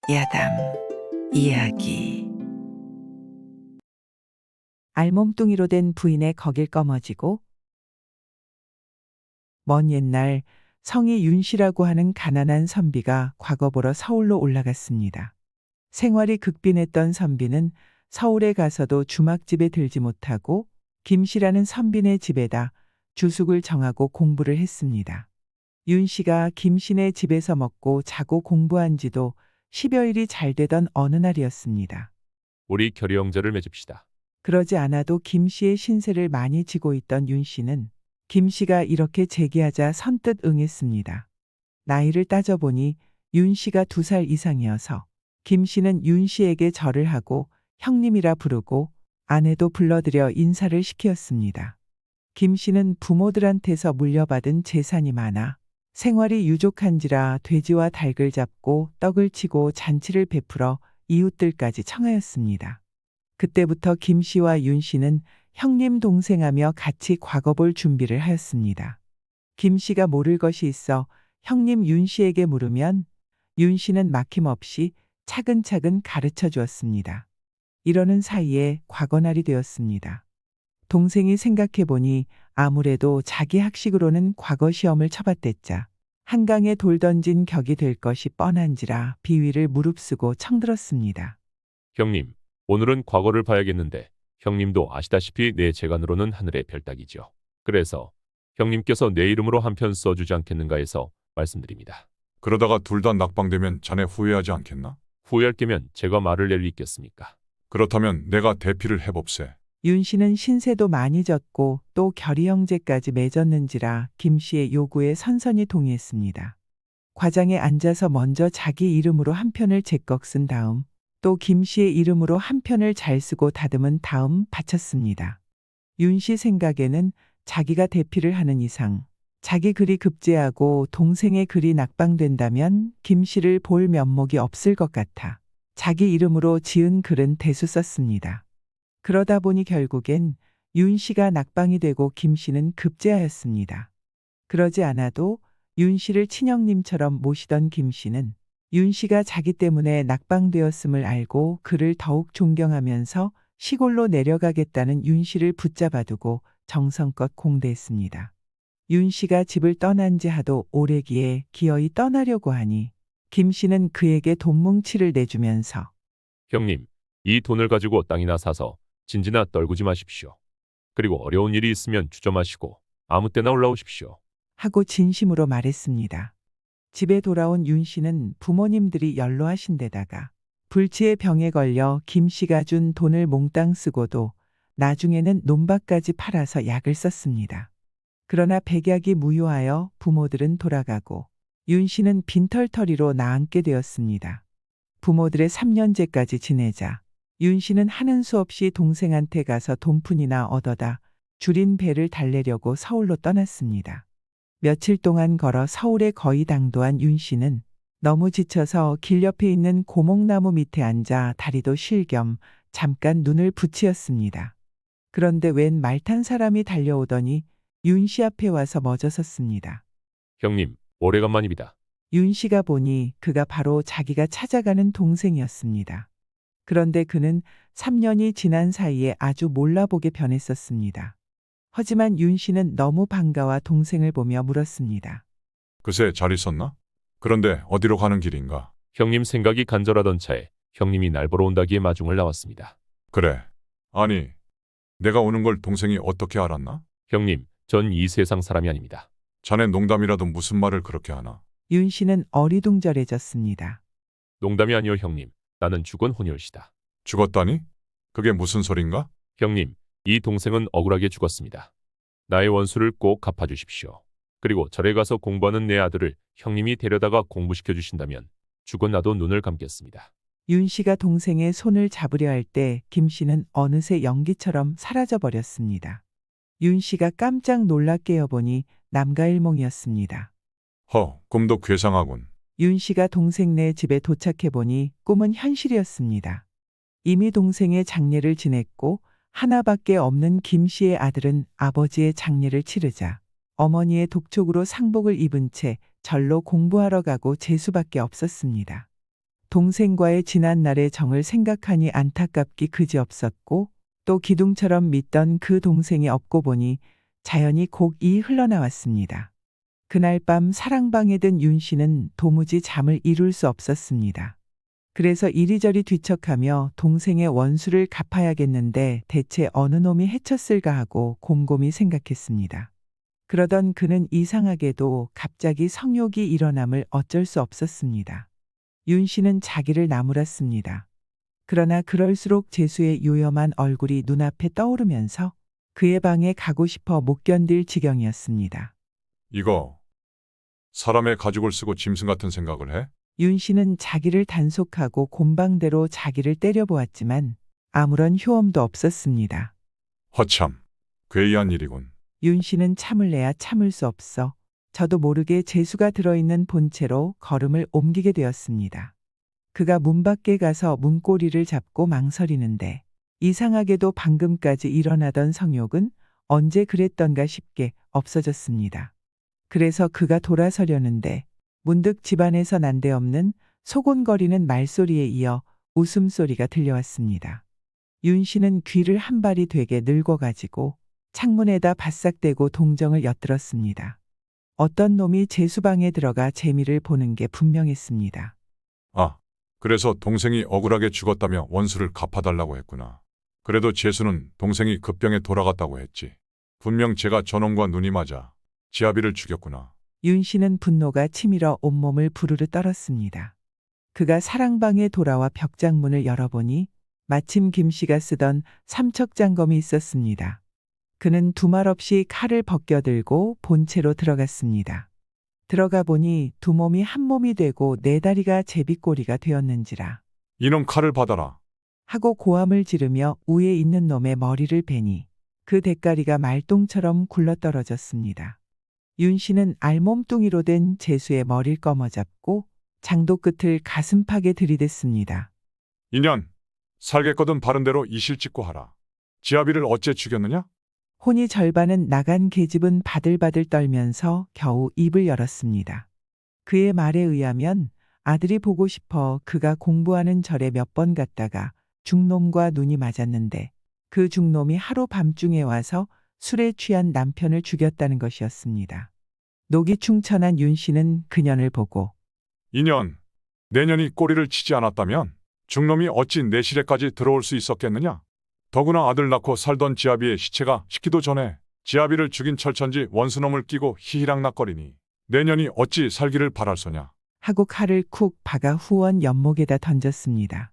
야담 이야기. 알몸뚱이로 된 부인의 거길 꺼머지고 먼 옛날 성이 윤씨라고 하는 가난한 선비가 과거 보러 서울로 올라갔습니다. 생활이 극빈했던 선비는 서울에 가서도 주막집에 들지 못하고 김씨라는 선비네 집에다 주숙을 정하고 공부를 했습니다. 윤씨가 김씨네 집에서 먹고 자고 공부한 지도 10여일이 잘 되던 어느 날이었습니다. 우리 결의형제를 맺읍시다. 그러지 않아도 김씨의 신세를 많이 지고 있던 윤씨는 김씨가 이렇게 제기하자 선뜻 응했습니다. 나이를 따져보니 윤씨가 2살 이상이어서 김씨는 윤씨에게 절을 하고 형님이라 부르고 아내도 불러들여 인사를 시키었습니다. 김씨는 부모들한테서 물려받은 재산이 많아 생활이 유족한지라 돼지와 닭을 잡고 떡을 치고 잔치를 베풀어 이웃들까지 청하였습니다. 그때부터 김씨와 윤씨는 형님 동생하며 같이 과거 볼 준비를 하였습니다. 김씨가 모를 것이 있어 형님 윤씨에게 물으면 윤씨는 막힘없이 차근차근 가르쳐 주었습니다. 이러는 사이에 과거날이 되었습니다. 동생이 생각해보니 아무래도 자기 학식으로는 과거 시험을 쳐봤댔자 한강에 돌 던진 격이 될 것이 뻔한지라 비위를 무릅쓰고 청들었습니다. 형님, 오늘은 과거를 봐야겠는데 형님도 아시다시피 내 재간으로는 하늘의 별따기죠. 그래서 형님께서 내 이름으로 한 편 써주지 않겠는가 해서 말씀드립니다. 그러다가 둘 다 낙방되면 자네 후회하지 않겠나? 후회할 게면 제가 말을 낼 리 있겠습니까? 그렇다면 내가 대피를 해봅세. 윤씨는 신세도 많이 졌고 또 결의 형제까지 맺었는지라 김씨의 요구에 선선히 동의했습니다. 과장에 앉아서 먼저 자기 이름으로 한 편을 제꺽 쓴 다음 또 김씨의 이름으로 한 편을 잘 쓰고 다듬은 다음 바쳤습니다. 윤씨 생각에는 자기가 대피를 하는 이상 자기 글이 급제하고 동생의 글이 낙방된다면 김씨를 볼 면목이 없을 것 같아 자기 이름으로 지은 글은 대수 썼습니다. 그러다 보니 결국엔 윤씨가 낙방이 되고 김씨는 급제하였습니다. 그러지 않아도 윤씨를 친형님처럼 모시던 김씨는 윤씨가 자기 때문에 낙방되었음을 알고 그를 더욱 존경하면서 시골로 내려가겠다는 윤씨를 붙잡아두고 정성껏 공대했습니다. 윤씨가 집을 떠난 지 하도 오래기에 기어이 떠나려고 하니 김씨는 그에게 돈뭉치를 내주면서 형님, 이 돈을 가지고 땅이나 사서 진지나 떨구지 마십시오. 그리고 어려운 일이 있으면 주저마시고 아무 때나 올라오십시오. 하고 진심으로 말했습니다. 집에 돌아온 윤씨는 부모님들이 연로하신 데다가 불치의 병에 걸려 김씨가 준 돈을 몽땅 쓰고도 나중에는 논밭까지 팔아서 약을 썼습니다. 그러나 백약이 무효하여 부모들은 돌아가고 윤씨는 빈털터리로 나앉게 되었습니다. 부모들의 3년제까지 지내자 윤씨는 하는 수 없이 동생한테 가서 돈푼이나 얻어다 줄인 배를 달래려고 서울로 떠났습니다. 며칠 동안 걸어 서울에 거의 당도한 윤씨는 너무 지쳐서 길 옆에 있는 고목나무 밑에 앉아 다리도 쉴 겸 잠깐 눈을 붙이었습니다. 그런데 웬 말 탄 사람이 달려오더니 윤씨 앞에 와서 멎어섰습니다. 형님, 오래간만입니다. 윤씨가 보니 그가 바로 자기가 찾아가는 동생이었습니다. 그런데 그는 3년이 지난 사이에 아주 몰라보게 변했었습니다. 하지만 윤씨는 너무 반가워 동생을 보며 물었습니다. 그새 잘 있었나? 그런데 어디로 가는 길인가? 형님 생각이 간절하던 차에 형님이 날 보러 온다기에 마중을 나왔습니다. 그래. 아니, 내가 오는 걸 동생이 어떻게 알았나? 형님, 전 이 세상 사람이 아닙니다. 자네 농담이라도 무슨 말을 그렇게 하나? 윤씨는 어리둥절해졌습니다. 농담이 아니오 형님. 나는 죽은 혼혈시다. 죽었다니? 그게 무슨 소린가? 형님, 이 동생은 억울하게 죽었습니다. 나의 원수를 꼭 갚아주십시오. 그리고 절에 가서 공부하는 내 아들을 형님이 데려다가 공부시켜 주신다면 죽은 나도 눈을 감겠습니다. 윤씨가 동생의 손을 잡으려 할 때 김씨는 어느새 연기처럼 사라져 버렸습니다. 윤씨가 깜짝 놀라 깨어보니 남가일몽이었습니다. 꿈도 괴상하군. 윤씨가 동생네 집에 도착해보니 꿈은 현실이었습니다. 이미 동생의 장례를 지냈고 하나밖에 없는 김씨의 아들은 아버지의 장례를 치르자 어머니의 독촉으로 상복을 입은 채 절로 공부하러 가고 재수밖에 없었습니다. 동생과의 지난날의 정을 생각하니 안타깝기 그지없었고 또 기둥처럼 믿던 그 동생이 없고 보니 자연히 곡이 흘러나왔습니다. 그날 밤 사랑방에 든 윤 씨는 도무지 잠을 이룰 수 없었습니다. 그래서 이리저리 뒤척하며 동생의 원수를 갚아야겠는데 대체 어느 놈이 해쳤을까 하고 곰곰이 생각했습니다. 그러던 그는 이상하게도 갑자기 성욕이 일어남을 어쩔 수 없었습니다. 윤 씨는 자기를 나무랐습니다. 그러나 그럴수록 재수의 요염한 얼굴이 눈앞에 떠오르면서 그의 방에 가고 싶어 못 견딜 지경이었습니다. 이거 사람의 가죽을 쓰고 짐승 같은 생각을 해? 윤 씨는 자기를 단속하고 곰방대로 자기를 때려보았지만 아무런 효험도 없었습니다. 허참, 괴이한 일이군. 윤 씨는 참을 내야 참을 수 없어 저도 모르게 재수가 들어있는 본체로 걸음을 옮기게 되었습니다. 그가 문 밖에 가서 문고리를 잡고 망설이는데 이상하게도 방금까지 일어나던 성욕은 언제 그랬던가 싶게 없어졌습니다. 그래서 그가 돌아서려는데 문득 집안에서 난데없는 소곤거리는 말소리에 이어 웃음소리가 들려왔습니다. 윤 씨는 귀를 한 발이 되게 늙어가지고 창문에다 바싹 대고 동정을 엿들었습니다. 어떤 놈이 재수방에 들어가 재미를 보는 게 분명했습니다. 아, 그래서 동생이 억울하게 죽었다며 원수를 갚아달라고 했구나. 그래도 재수는 동생이 급병에 돌아갔다고 했지. 분명 제가 저놈과 눈이 맞아 지아비를 죽였구나. 윤 씨는 분노가 치밀어 온몸을 부르르 떨었습니다. 그가 사랑방에 돌아와 벽장문을 열어보니 마침 김 씨가 쓰던 삼척장검이 있었습니다. 그는 두말 없이 칼을 벗겨들고 본체로 들어갔습니다. 들어가 보니 두 몸이 한 몸이 되고 네 다리가 제비꼬리가 되었는지라 이놈 칼을 받아라. 하고 고함을 지르며 위에 있는 놈의 머리를 베니 그 대가리가 말똥처럼 굴러떨어졌습니다. 윤 씨는 알몸뚱이로 된 재수의 머리를 꺼머잡고 장도 끝을 가슴팍에 들이댔습니다. 인연, 살겠거든 바른 대로 이실 찍고 하라. 지아비를 어째 죽였느냐? 혼이 절반은 나간 계집은 바들바들 떨면서 겨우 입을 열었습니다. 그의 말에 의하면 아들이 보고 싶어 그가 공부하는 절에 몇 번 갔다가 중놈과 눈이 맞았는데 그 중놈이 하루 밤중에 와서 술에 취한 남편을 죽였다는 것이었습니다. 녹이 충천한 윤 씨는 그년을 보고 인연, 내년이 꼬리를 치지 않았다면 중놈이 어찌 내 시래까지 들어올 수 있었겠느냐? 더구나 아들 낳고 살던 지아비의 시체가 식기도 전에 지아비를 죽인 철천지 원수놈을 끼고 희희락락거리니 내년이 어찌 살기를 바랄소냐. 하고 칼을 쿡 박아 후원 연목에다 던졌습니다.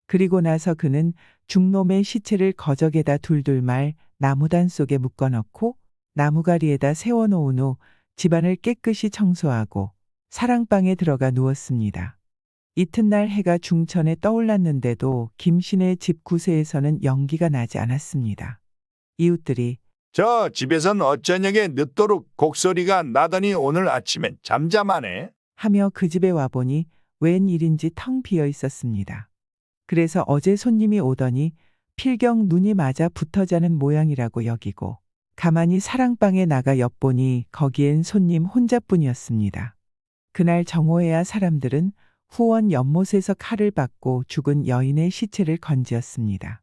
그리고 나서 그는 중놈의 시체를 거적에다 둘둘 말 나무단 속에 묶어넣고 나무가리에다 세워놓은 후 집안을 깨끗이 청소하고 사랑방에 들어가 누웠습니다. 이튿날 해가 중천에 떠올랐는데도 김씨네 집 구세에서는 연기가 나지 않았습니다. 이웃들이 저 집에선 어쩌냐게 늦도록 곡소리가 나더니 오늘 아침엔 잠잠하네. 하며 그 집에 와보니 웬일인지 텅 비어 있었습니다. 그래서 어제 손님이 오더니 필경 눈이 맞아 붙어 자는 모양이라고 여기고 가만히 사랑방에 나가 엿보니 거기엔 손님 혼자뿐이었습니다. 그날 정오에야 사람들은 후원 연못에서 칼을 받고 죽은 여인의 시체를 건지었습니다.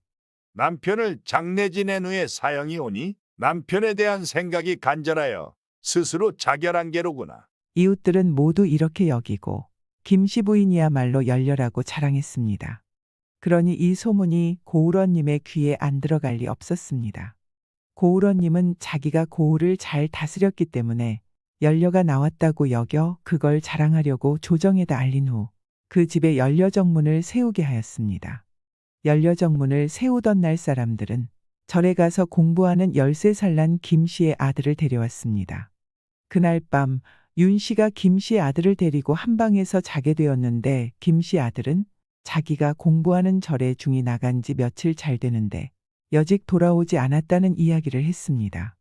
남편을 장례 지낸 후에 사형이 오니 남편에 대한 생각이 간절하여 스스로 자결한 게로구나. 이웃들은 모두 이렇게 여기고 김씨 부인이야말로 열렬하고 자랑했습니다. 그러니 이 소문이 고을언님의 귀에 안 들어갈 리 없었습니다. 고을언님은 자기가 고을을 잘 다스렸기 때문에 연려가 나왔다고 여겨 그걸 자랑하려고 조정에다 알린 후 그 집에 연려정문을 세우게 하였습니다. 연려정문을 세우던 날 사람들은 절에 가서 공부하는 13살 난 김씨의 아들을 데려왔습니다. 그날 밤 윤 씨가 김씨의 아들을 데리고 한 방에서 자게 되었는데 김씨 아들은 자기가 공부하는 절에 중이 나간 지 며칠 잘 되는데 여직 돌아오지 않았다는 이야기를 했습니다.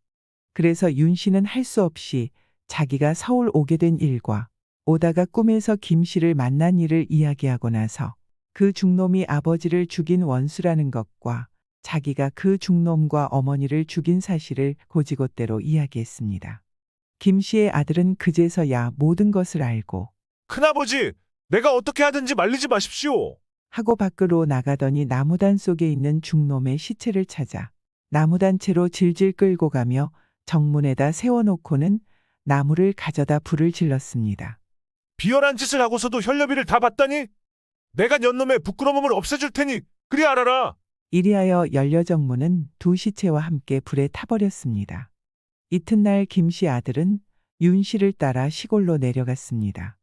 그래서 윤 씨는 할 수 없이 자기가 서울 오게 된 일과 오다가 꿈에서 김 씨를 만난 일을 이야기하고 나서 그 중놈이 아버지를 죽인 원수라는 것과 자기가 그 중놈과 어머니를 죽인 사실을 고지곳대로 이야기했습니다. 김 씨의 아들은 그제서야 모든 것을 알고 큰아버지, 내가 어떻게 하든지 말리지 마십시오. 하고 밖으로 나가더니 나무단 속에 있는 중놈의 시체를 찾아 나무단체로 질질 끌고 가며 정문에다 세워놓고는 나무를 가져다 불을 질렀습니다. 비열한 짓을 하고서도 혈려비를 다 받다니? 내가 년놈의 부끄러움을 없애줄 테니 그리 알아라. 이리하여 연려정문은 두 시체와 함께 불에 타버렸습니다. 이튿날 김씨 아들은 윤 씨를 따라 시골로 내려갔습니다.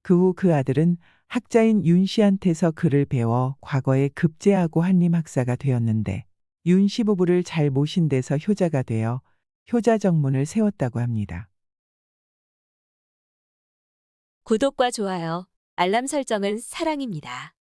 그 후 그 아들은 학자인 윤 씨한테서 글을 배워 과거에 급제하고 한림 학사가 되었는데 윤 씨 부부를 잘 모신 데서 효자가 되어 효자정문을 세웠다고 합니다. 구독과 좋아요, 알람 설정은 사랑입니다.